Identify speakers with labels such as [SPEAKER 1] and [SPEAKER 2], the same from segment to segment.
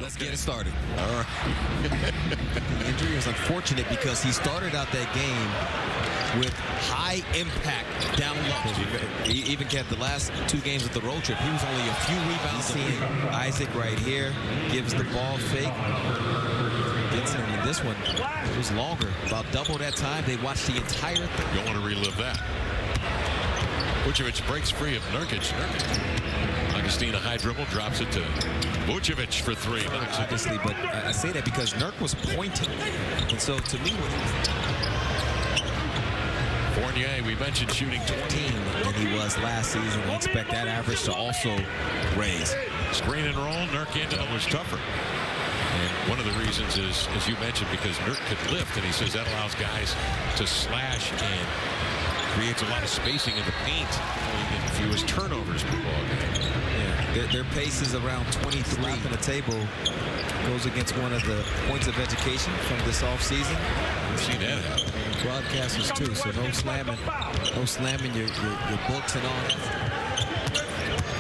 [SPEAKER 1] let's get it started.
[SPEAKER 2] All right.
[SPEAKER 1] The injury was unfortunate because he started out that game with high impact down low. He even kept the last 2 games of the road trip. He was only a few rebounds. Seeing Isaac right here gives the ball fake. Gets him in this one. It was longer, about double that time. They watched the entire thing.
[SPEAKER 2] Don't want to relive that. Vucevic breaks free of Nurkic. Augustine, a high dribble, drops it to Vucevic for 3.
[SPEAKER 1] Obviously, but I say that because Nurk was pointing. And so to me,
[SPEAKER 2] Fournier, we mentioned shooting
[SPEAKER 1] 15 than he was last season. I expect that average to also raise.
[SPEAKER 2] Screen and roll, Nurk into it was tougher. And one of the reasons is, as you mentioned, because Nurk could lift, and he says that allows guys to slash and creates a lot of spacing in the paint. The fewest turnovers per ball game.
[SPEAKER 1] Yeah, their pace is around 23. Slapping the table goes against one of the points of education from this offseason.
[SPEAKER 2] We've seen that happen.
[SPEAKER 1] Broadcasters too, so no slamming your books and all that.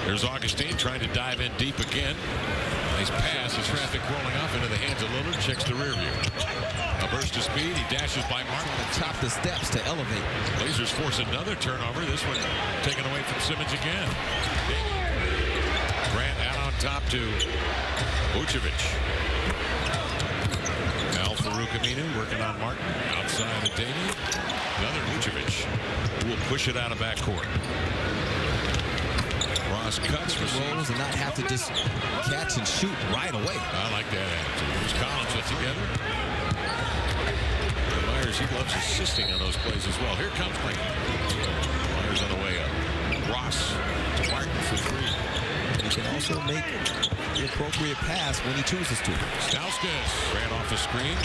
[SPEAKER 2] There's Augustine trying to dive in deep again. Nice pass as traffic rolling off into the hands of Lillard. Checks the rear view. A burst of speed. He dashes by Martin.
[SPEAKER 1] Chop the steps to elevate.
[SPEAKER 2] Blazers force another turnover. This one taken away from Simmons again. Grant out on top to Vucevic. Al-Farouq Aminu working on Martin. Outside of Damian. Another Vucevic who will push it out of backcourt. Ross cuts for
[SPEAKER 1] rolls and not have to just catch and shoot right away.
[SPEAKER 2] I like that attitude. Here's Collins it together. And Myers, he loves assisting on those plays as well. Here comes Grant. Myers on the way up. Ross to Martin for 3.
[SPEAKER 1] He can also make the appropriate pass when he chooses to.
[SPEAKER 2] Stauskas ran off a screen.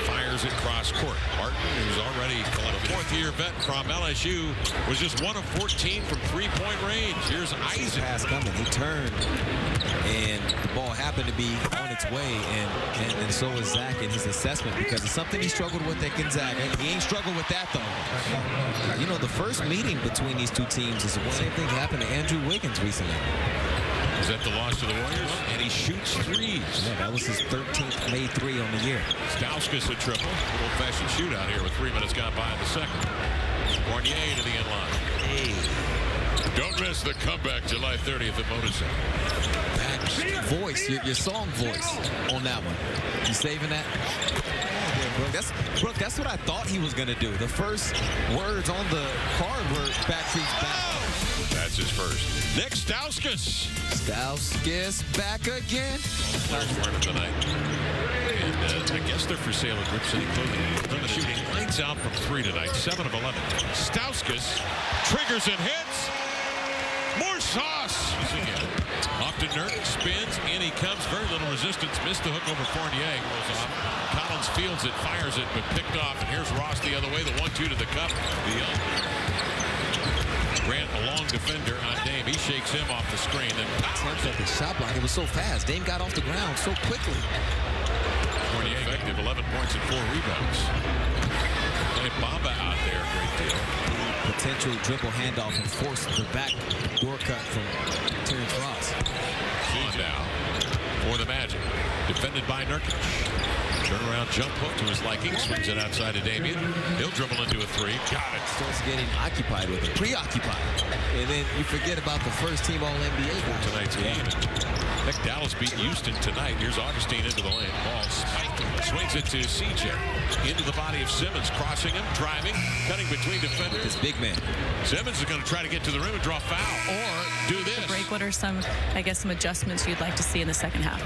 [SPEAKER 2] Fires it cross court. Martin, who's already a 4th-year vet from LSU, was just 1 of 14 from 3-point range. Here's Isaac.
[SPEAKER 1] Pass coming. He turned, and the ball happened to be on its way, and so is Zach in his assessment, because it's something he struggled with at Gonzaga. He ain't struggled with that, though. You know, the first meeting between these two teams is the same thing happened to Andrew Wiggins recently.
[SPEAKER 2] Is that the loss to the Warriors? And he shoots threes.
[SPEAKER 1] Yeah, that was his 13th made 3 on the year.
[SPEAKER 2] Stauskas a triple. Old-fashioned shootout here with 3 minutes gone by in the second. Fournier to the end line.
[SPEAKER 1] Hey.
[SPEAKER 2] Don't miss the comeback July 30th at Moda Center.
[SPEAKER 1] Voice, your song voice on that one. You saving that? Brooke, that's what I thought he was going to do. The first words on the card were Backstreet's Back.
[SPEAKER 2] That's his first. Nick Stauskas.
[SPEAKER 1] Stauskas back again.
[SPEAKER 2] Players wearing it tonight. And I guess they're for sale at Grip City Clothing. Shooting lights out from 3 tonight. 7 of 11. Stauskas triggers and hits. More sauce. Off to Nurk. Spins. In he comes. Very little resistance. Missed the hook over Fournier. Goes off. Collins fields it. Fires it. But picked off. And here's Ross the other way. The 1-2 to the cup. Grant, a long defender on Dame. He shakes him off the screen. Then
[SPEAKER 1] at the shot block. It was so fast. Dame got off the ground so quickly.
[SPEAKER 2] Fournier effective. 11 points and 4 rebounds. And Bamba out there. Great deal.
[SPEAKER 1] Potential dribble handoff and force the back door cut from Terrence Ross.
[SPEAKER 2] On now for the Magic. Defended by Nurkic. Turnaround jump hook to his liking. Swings it outside of Damian. He'll dribble into a 3. Got it.
[SPEAKER 1] Starts getting occupied with it. Preoccupied. And then you forget about the first team All-NBA guy.
[SPEAKER 2] Tonight's game. Heck, Dallas beat Houston tonight. Here's Augustine into the lane. Ball spiked. Swings it to CJ. Into the body of Simmons. Crossing him. Driving. Cutting between defenders.
[SPEAKER 1] This big man.
[SPEAKER 2] Simmons is going to try to get to the rim and draw foul. Or do this.
[SPEAKER 3] Break. What are some adjustments you'd like to see in the second half?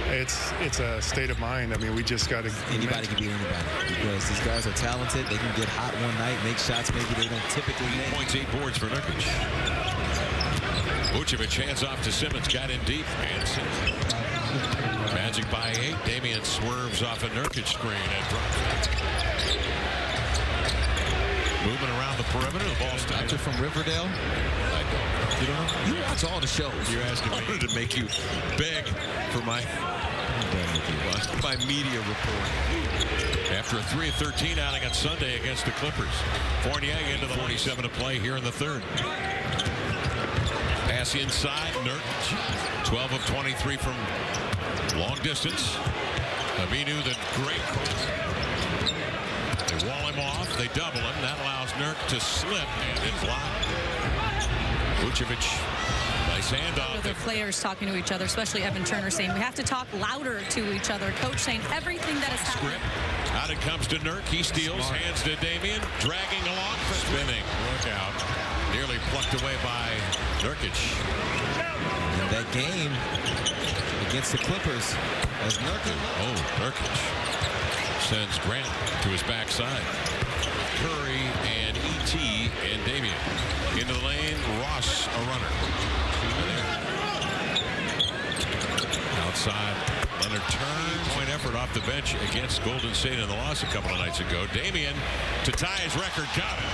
[SPEAKER 4] It's a state of mind. I mean, we just got to.
[SPEAKER 1] Anybody can beat anybody because these guys are talented. They can get hot one night, make shots maybe they don't typically make.
[SPEAKER 2] 8 points, 8 boards for Nurkic. Vucevic hands off to Simmons. Got in deep. And Magic by 8. Damian swerves off a Nurkic screen and drops it. Moving around the perimeter. The ball stops.
[SPEAKER 1] Actor from Riverdale.
[SPEAKER 2] I don't know.
[SPEAKER 1] You don't know? You watch all the shows.
[SPEAKER 2] You're asking me to make you beg for my media report. After a 3 of 13 outing on Sunday against the Clippers. Fournier into the 47 to play here in the third. Pass inside. Nurkic, 12 of 23 from long distance. Aminu, the great. They wall him off. They double him. That allows Nurk to slip and then block. Vucevic, nice handoff.
[SPEAKER 3] The players talking to each other, especially Evan Turner, saying we have to talk louder to each other. Coach saying everything that is happening.
[SPEAKER 2] Out it comes to Nurk. He steals.
[SPEAKER 1] Smart.
[SPEAKER 2] Hands to Damian. Dragging along. Spinning. Look out. Nearly plucked away by Nurkic.
[SPEAKER 1] In that game against the Clippers, as Nurkic.
[SPEAKER 2] Oh, Nurkic sends Grant to his backside. Curry and E.T. and Damian. Into the lane. Ross, a runner. Outside. Leonard turns. Point effort off the bench against Golden State in the loss a couple of nights ago. Damian to tie his record. Got it.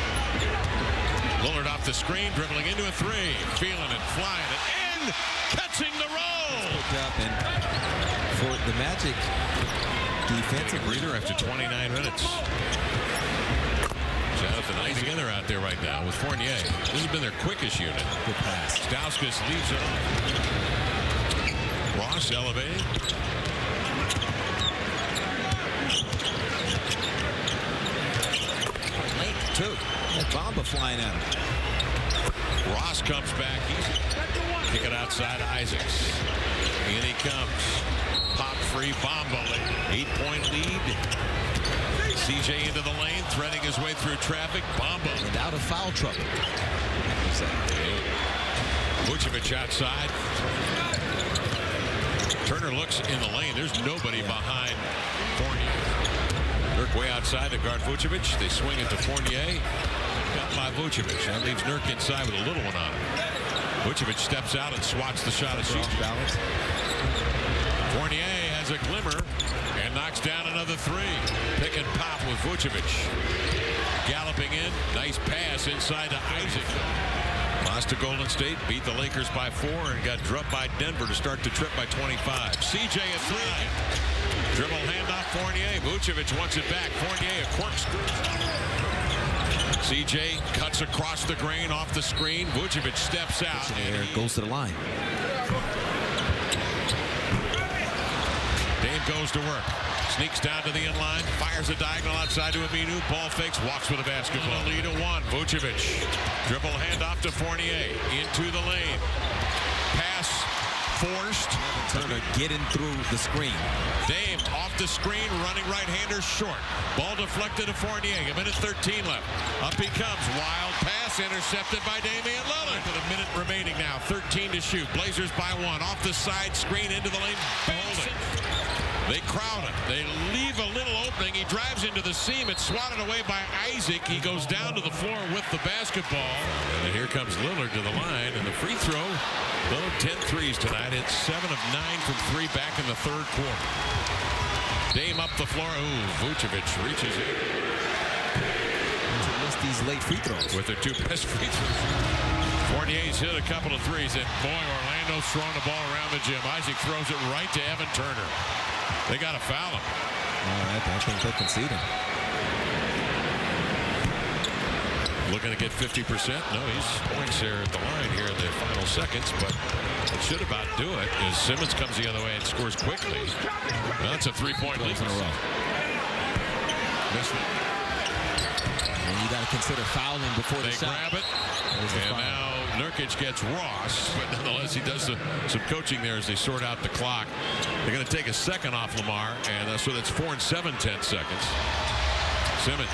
[SPEAKER 2] Lillard off the screen, dribbling into a three. Feeling it, flying it, and catching the roll.
[SPEAKER 1] Picked up, and for the Magic defensive
[SPEAKER 2] breather after 29 minutes. Jonathan Isaac together out there right now with Fournier. This has been their quickest unit.
[SPEAKER 1] good pass.
[SPEAKER 2] Stauskas leaves it off. Ross elevating.
[SPEAKER 1] Late, too. That Bamba flying at him.
[SPEAKER 2] Ross comes back. Kick it outside Isaacs. In he comes. Pop free Bamba. 8-point lead. CJ into the lane, threading his way through traffic. Bamba.
[SPEAKER 1] And out of foul trouble.
[SPEAKER 2] Vucevic outside. Turner looks in the lane. There's nobody behind Fournier. Nurk way outside to guard Vucevic. They swing it to Fournier. Got by Vucevic. That leaves Nurk inside with a little one on him. Vucevic steps out and swats the shot of CJ. Fournier has a glimmer and knocks down another three. Pick and pop with Vucevic. Galloping in. Nice pass inside to Isaac. Lost to Golden State. Beat the Lakers by 4 and got drubbed by Denver to start the trip by 25. CJ at 3. Dribble handoff Fournier. Vucevic wants it back. Fournier a corkscrew. CJ cuts across the grain off the screen. Vucevic steps out and
[SPEAKER 1] goes to the line.
[SPEAKER 2] Dame goes to work. Sneaks down to the inline. Fires a diagonal outside to Aminu. Ball fakes. Walks with a basketball. Lead at 1. Vucevic. Dribble handoff to Fournier. Into the lane. Pass forced.
[SPEAKER 1] Turner getting through the screen.
[SPEAKER 2] Dame off the screen. Running right-hander short. Ball deflected to Fournier. A minute 13 left. Up he comes. Wild pass intercepted by Damian Lillard. With a minute remaining now. 13 to shoot. Blazers by 1. Off the side screen into the lane. Hold it. They crowd him. They leave a little opening. He drives into the seam. It's swatted away by Isaac. He goes down to the floor with the basketball. And here comes Lillard to the line. And the free throw. Lillard 10 threes tonight. It's 7 of 9 from 3 back in the third quarter. Dame up the floor. Ooh, Vucevic reaches in.
[SPEAKER 1] Missed these late free throws.
[SPEAKER 2] With their 2 best free throws. Fournier's hit a couple of threes. And boy, Orlando's throwing the ball around the gym. Isaac throws it right to Evan Turner. They got to foul him.
[SPEAKER 1] I think they're conceding.
[SPEAKER 2] Looking to get 50%. No, he's points there at the line here in the final seconds, but it should about do it as Simmons comes the other way and scores quickly. Well, that's a 3-point lead
[SPEAKER 1] in a row.
[SPEAKER 2] Missed it.
[SPEAKER 1] And you got to consider fouling before
[SPEAKER 2] They
[SPEAKER 1] the shot.
[SPEAKER 2] grab it. And now Nurkic gets Ross, but nonetheless he does some coaching there as they sort out the clock. They're going to take a second off Lamar, and so that's 4 7/10 seconds. Simmons.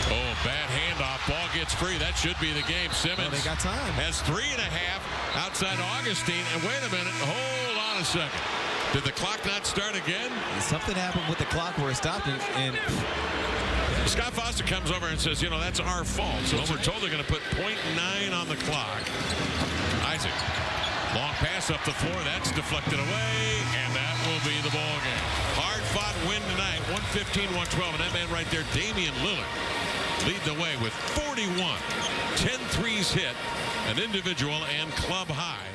[SPEAKER 2] Oh, bad handoff. Ball gets free. That should be the game. Simmons
[SPEAKER 1] they got time.
[SPEAKER 2] has 3.5 outside Augustine. And wait a minute. Hold on a second. Did the clock not start again?
[SPEAKER 1] Something happened with the clock where it stopped, and
[SPEAKER 2] Scott Foster comes over and says, you know, that's our fault. So we're told they're going to put 0.9 on the clock. Isaac. Long pass up the floor. That's deflected away. And that will be the ball game. Hard-fought win tonight. 115-112. And that man right there, Damian Lillard, lead the way with 41. 10 threes hit. An individual and club high.